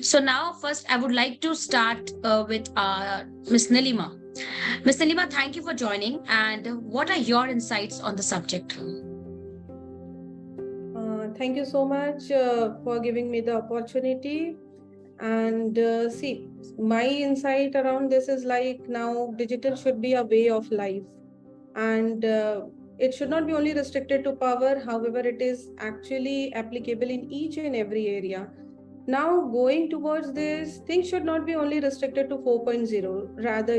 So now, first, I would like to start with Miss Nilima. Miss Nilima, thank you for joining. And what are your insights on the subject? Thank you so much for giving me the opportunity. And see, my insight around this is like now digital should be a way of life. And it should not be only restricted to power, however, it is actually applicable in each and every area. Now, going towards this, things should not be only restricted to 4.0. Rather,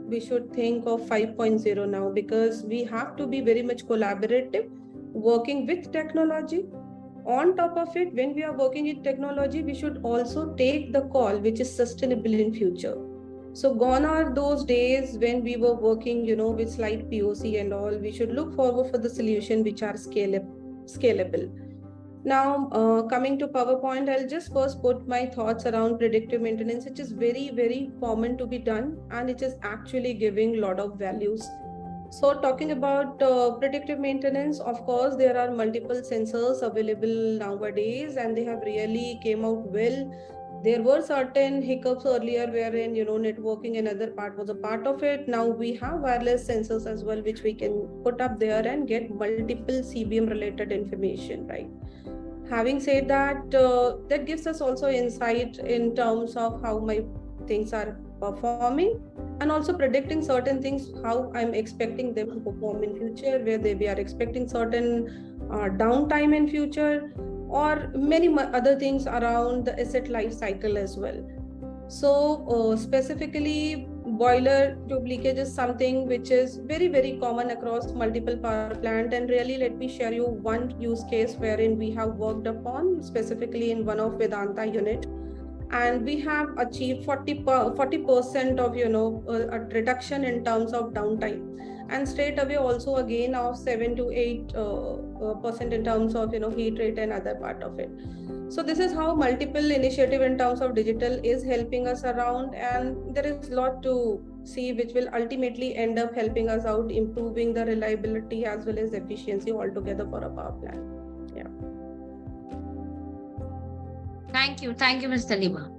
we should think of 5.0 now because we have to be very much collaborative, working with technology. On top of it, when we are working with technology, we should also take the call which is sustainable in future. So gone are those days when we were working, with slight POC and all. We should look forward for the solution which are scalable. Now, coming to PowerPoint, I'll just first put my thoughts around predictive maintenance, which is very, very common to be done, and it is actually giving a lot of values. So talking about predictive maintenance, of course, there are multiple sensors available nowadays, and they have really came out well. There were certain hiccups earlier wherein, networking and other part was a part of it. Now we have wireless sensors as well, which we can put up there and get multiple CBM related information, right? Having said that, that gives us also insight in terms of how my things are performing, and also predicting certain things how I'm expecting them to perform in future, where we are expecting certain downtime in future, or many other things around the asset life cycle as well. So specifically, boiler tube leakage is something which is very, very common across multiple power plant. And really, let me share you one use case wherein we have worked upon specifically in one of Vedanta unit, and we have achieved 40% of a reduction in terms of downtime, and straight away also a gain of 7 to 8 percent in terms of heat rate and other part of it. So this is how multiple initiative in terms of digital is helping us around, and there is a lot to see which will ultimately end up helping us out, improving the reliability as well as efficiency altogether for a power plant. Yeah. Thank you, Ms. Nilima.